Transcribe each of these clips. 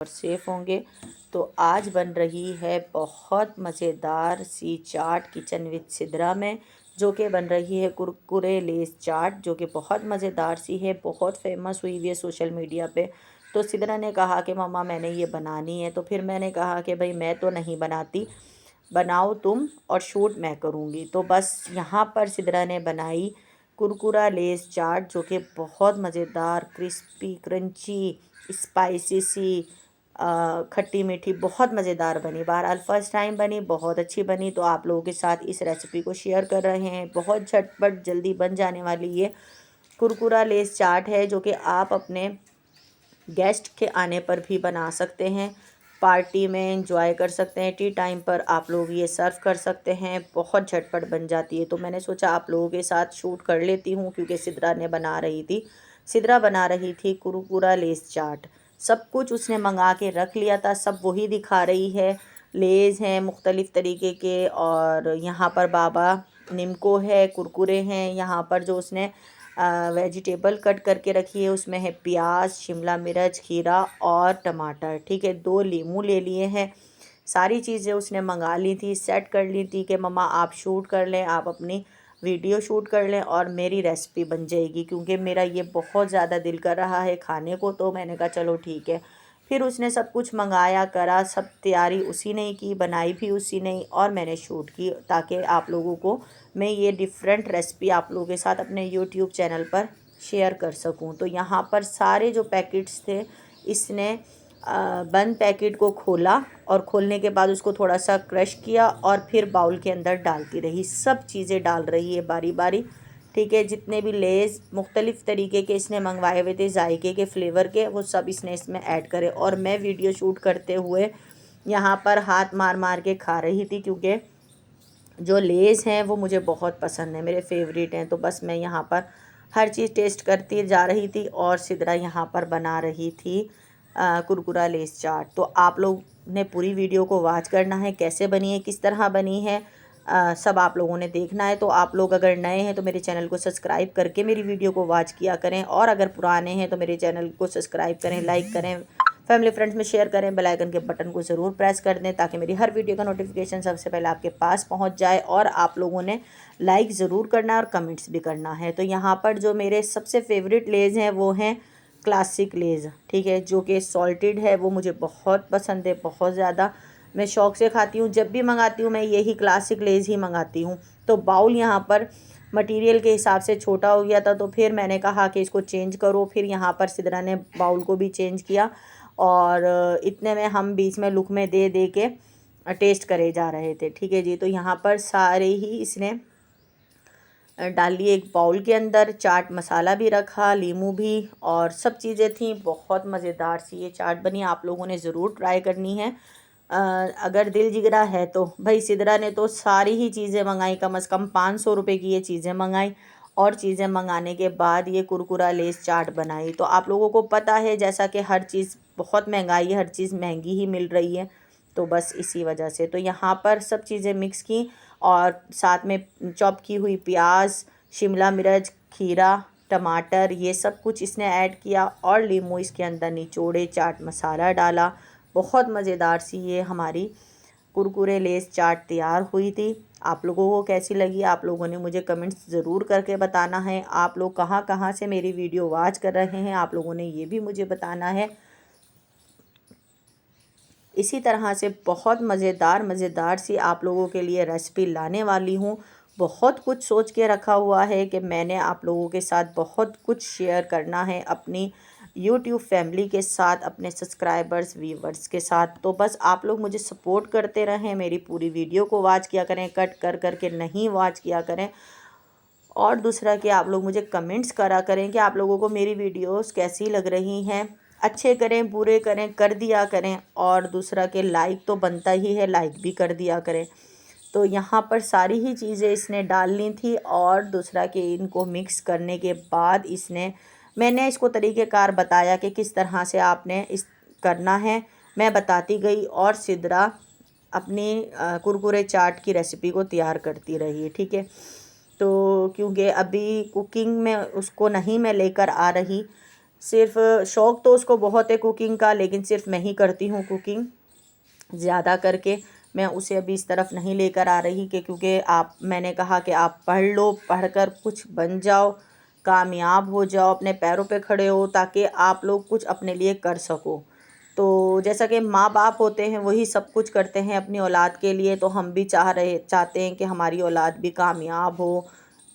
और सेफ होंगे। तो आज बन रही है बहुत मज़ेदार सी चाट किचन विद सिद्रा में, जो कि बन रही है कुरकुरे लेस चाट, जो कि बहुत मज़ेदार सी है, बहुत फेमस हुई हुई है सोशल मीडिया पे। तो सिद्रा ने कहा कि मम्मा मैंने ये बनानी है। तो फिर मैंने कहा कि भाई मैं तो नहीं बनाती, बनाओ तुम और शूट मैं करूँगी। तो बस यहाँ पर सिद्रा ने बनाई कुरकुरा लेस चाट, जो कि बहुत मज़ेदार, क्रिस्पी, क्रंची, स्पाइसी सी, खट्टी मीठी, बहुत मज़ेदार बनी। बहरहाल फ़र्स्ट टाइम बनी, बहुत अच्छी बनी। तो आप लोगों के साथ इस रेसिपी को शेयर कर रहे हैं। बहुत झटपट जल्दी बन जाने वाली ये कुरकुरा लेस चाट है, जो कि आप अपने गेस्ट के आने पर भी बना सकते हैं, पार्टी में एंजॉय कर सकते हैं, टी टाइम पर आप लोग ये सर्व कर सकते हैं। बहुत झटपट बन जाती है। तो मैंने सोचा आप लोगों के साथ शूट कर लेती हूँ, क्योंकि सिद्रा बना रही थी कुरकुरा लेस चाट। सब कुछ उसने मंगा के रख लिया था, सब वही दिखा रही है। लेज़ हैं मुख्तलिफ़ तरीके के, और यहाँ पर बाबा निम्को है, कुरकुरे हैं। यहाँ पर जो उसने वेजिटेबल कट करके रखी है, उसमें है प्याज, शिमला मिर्च, खीरा और टमाटर। ठीक है, 2 लीमू ले लिए हैं। सारी चीज़ें उसने मंगा ली थी, सेट कर ली थी कि मम्मा आप शूट कर लें, आप अपनी वीडियो शूट कर लें और मेरी रेसिपी बन जाएगी, क्योंकि मेरा ये बहुत ज़्यादा दिल कर रहा है खाने को। तो मैंने कहा चलो ठीक है। फिर उसने सब कुछ मंगाया करा, सब तैयारी उसी ने की, बनाई भी उसी ने, और मैंने शूट की, ताकि आप लोगों को मैं ये डिफरेंट रेसिपी आप लोगों के साथ अपने यूट्यूब चैनल पर शेयर कर सकूं। तो यहाँ पर सारे जो पैकेट्स थे, इसने बंद पैकेट को खोला, और खोलने के बाद उसको थोड़ा सा क्रश किया, और फिर बाउल के अंदर डालती रही। सब चीज़ें डाल रही है बारी बारी। ठीक है, जितने भी लेज़ मुख्तलिफ़ तरीके के इसने मंगवाए हुए थे जायके के, फ्लेवर के, वो सब इसने इसमें ऐड करे। और मैं वीडियो शूट करते हुए यहाँ पर हाथ मार मार के खा रही थी, क्योंकि जो लेज़ हैं वो मुझे बहुत पसंद है, मेरे फेवरेट हैं। तो बस मैं यहाँ पर हर चीज़ टेस्ट करती जा रही थी, और सिद्रा यहाँ पर बना रही थी कुरकुरा लेस चाट। तो आप लोग ने पूरी वीडियो को वॉच करना है, कैसे बनी है, किस तरह बनी है, सब आप लोगों ने देखना है। तो आप लोग अगर नए हैं तो मेरे चैनल को सब्सक्राइब करके मेरी वीडियो को वॉच किया करें, और अगर पुराने हैं तो मेरे चैनल को सब्सक्राइब करें, लाइक करें, फैमिली फ्रेंड्स में शेयर करें, बेल आइकन के बटन को ज़रूर प्रेस कर दें, ताकि मेरी हर वीडियो का नोटिफिकेशन सबसे पहले आपके पास पहुंच जाए। और आप लोगों ने लाइक ज़रूर करना है और कमेंट्स भी करना है। तो यहाँ पर जो मेरे सबसे फेवरेट लेज़ हैं वो हैं क्लासिक लेज़। ठीक है, जो कि सॉल्टेड है, वो मुझे बहुत पसंद है, बहुत ज़्यादा। मैं शौक़ से खाती हूँ, जब भी मंगाती हूँ मैं यही क्लासिक लेज़ ही मंगाती हूँ। तो बाउल यहाँ पर मटेरियल के हिसाब से छोटा हो गया था, तो फिर मैंने कहा कि इसको चेंज करो। फिर यहाँ पर सिद्रा ने बाउल को भी चेंज किया, और इतने में हम बीच में लुक में दे दे के टेस्ट करे जा रहे थे। ठीक है जी, तो यहाँ पर सारे ही इसने डाल लिए एक बाउल के अंदर। चाट मसाला भी रखा, लीमू भी, और सब चीज़ें थी। बहुत मज़ेदार सी ये चाट बनी, आप लोगों ने ज़रूर ट्राई करनी है अगर दिल जिगरा है तो। भाई सिद्रा ने तो सारी ही चीज़ें मंगाई, कम से कम 500 रुपये की ये चीज़ें मंगाई, और चीज़ें मंगाने के बाद ये कुरकुरा लेस चाट बनाई। तो आप लोगों को पता है, जैसा कि हर चीज़ बहुत महंगाई है, हर चीज़ महंगी ही मिल रही है, तो बस इसी वजह से। तो यहाँ पर सब चीज़ें मिक्स की, और साथ में चॉप की हुई प्याज, शिमला मिर्च, खीरा, टमाटर, ये सब कुछ इसने ऐड किया, और लीमू इसके अंदर निचोड़े, चाट मसाला डाला। बहुत मज़ेदार सी ये हमारी कुरकुरे लेस चाट तैयार हुई थी। आप लोगों को कैसी लगी, आप लोगों ने मुझे कमेंट्स ज़रूर करके बताना है। आप लोग कहाँ कहाँ से मेरी वीडियो वॉच कर रहे हैं, आप लोगों ने ये भी मुझे बताना है। इसी तरह से बहुत मज़ेदार सी आप लोगों के लिए रेसिपी लाने वाली हूँ। बहुत कुछ सोच के रखा हुआ है कि मैंने आप लोगों के साथ बहुत कुछ शेयर करना है, अपनी यूट्यूब फैमिली के साथ, अपने सब्सक्राइबर्स, व्यूवर्स के साथ। तो बस आप लोग मुझे सपोर्ट करते रहें, मेरी पूरी वीडियो को वॉच किया करें, कट कर करके नहीं वॉच किया करें। और दूसरा कि आप लोग मुझे कमेंट्स करा करें कि आप लोगों को मेरी वीडियोस कैसी लग रही हैं, अच्छे करें बुरे करें, कर दिया करें। और दूसरा कि लाइक तो बनता ही है, लाइक भी कर दिया करें। तो यहाँ पर सारी ही चीज़ें इसने डालनी थी, और दूसरा कि इनको मिक्स करने के बाद मैंने इसको तरीक़ेकार बताया कि किस तरह से आपने इस करना है, मैं बताती गई, और सिद्रा अपनी कुरकुरे चाट की रेसिपी को तैयार करती रही। ठीक है, तो क्योंकि अभी कुकिंग में उसको नहीं मैं लेकर आ रही, सिर्फ़ शौक़ तो उसको बहुत है कुकिंग का, लेकिन सिर्फ़ मैं ही करती हूँ कुकिंग ज़्यादा करके। मैं उसे अभी इस तरफ नहीं लेकर आ रही कि क्योंकि मैंने कहा कि आप पढ़ लो, पढ़कर कुछ बन जाओ, कामयाब हो जाओ, अपने पैरों पे खड़े हो, ताकि आप लोग कुछ अपने लिए कर सको। तो जैसा कि माँ-बाप होते हैं वही सब कुछ करते हैं अपनी औलाद के लिए, तो हम भी चाहते हैं कि हमारी औलाद भी कामयाब हो,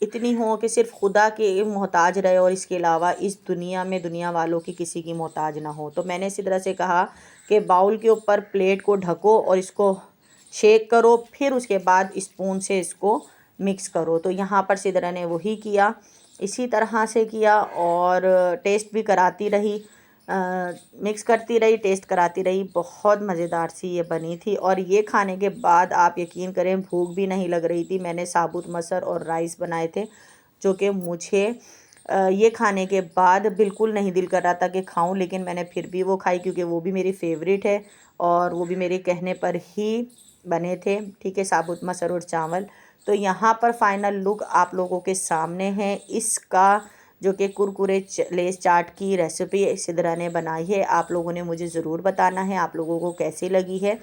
इतनी हो कि सिर्फ़ खुदा के मोहताज रहे और इसके अलावा इस दुनिया में दुनिया वालों की किसी की मोहताज ना हो। तो मैंने इसी तरह से कहा कि बाउल के ऊपर प्लेट को ढको और इसको शेक करो, फिर उसके बाद स्पून से इसको मिक्स करो। तो यहाँ पर सिदरा ने वही किया, इसी तरह से किया और टेस्ट भी कराती रही, मिक्स करती रही, टेस्ट कराती रही। बहुत मज़ेदार सी ये बनी थी और ये खाने के बाद आप यकीन करें भूख भी नहीं लग रही थी। मैंने साबुत मसर और राइस बनाए थे, जो कि मुझे ये खाने के बाद बिल्कुल नहीं दिल कर रहा था कि खाऊं, लेकिन मैंने फिर भी वो खाई क्योंकि वो भी मेरी फ़ेवरेट है और वो भी मेरे कहने पर ही बने थे। ठीक है, साबुत मसर और चावल। तो यहाँ पर फ़ाइनल लुक आप लोगों के सामने है इसका, जो कि कुरकुरे लेस चाट की रेसिपी सिदरा ने बनाई है। आप लोगों ने मुझे ज़रूर बताना है आप लोगों को कैसी लगी है,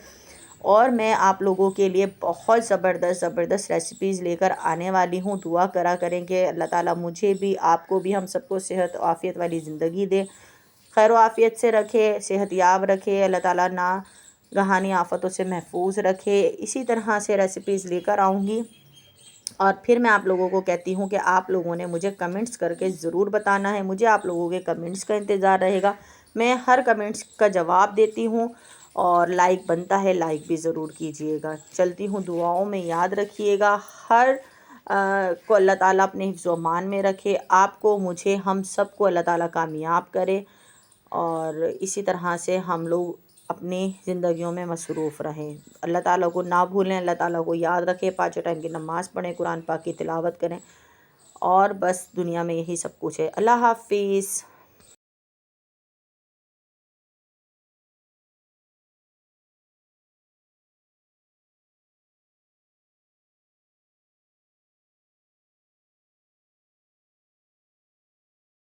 और मैं आप लोगों के लिए बहुत ज़बरदस्त रेसिपीज़ लेकर आने वाली हूँ। दुआ करा करें कि अल्लाह ताला मुझे भी, आपको भी, हम सबको सेहत और आफ़ियत वाली ज़िंदगी दे, खैर व आफ़ियत से रखे, सेहतयाब रखे। अल्लाह ताला ना गहानी आफ़तों से महफूज रखे। इसी तरह से रेसिपीज़ लेकर आऊँगी और फिर मैं आप लोगों को कहती हूँ कि आप लोगों ने मुझे कमेंट्स करके ज़रूर बताना है। मुझे आप लोगों के कमेंट्स का इंतज़ार रहेगा। मैं हर कमेंट्स का जवाब देती हूँ और लाइक बनता है, लाइक भी ज़रूर कीजिएगा। चलती हूँ, दुआओं में याद रखिएगा। हर को अल्लाह ताला अपने हिफ्ज़ व अमान में रखे। आपको, मुझे, हम सबको अल्लाह ताला कामयाब करे और इसी तरह से हम लोग अपनी ज़िंदगियों में मसरूफ़ रहें। अल्लाह ताला को ना भूलें, अल्लाह ताला को याद रखें, पाँचों टाइम की नमाज़ पढ़ें, कुरान पाक की तिलावत करें और बस दुनिया में यही सब कुछ है। अल्लाह हाफ़िज़।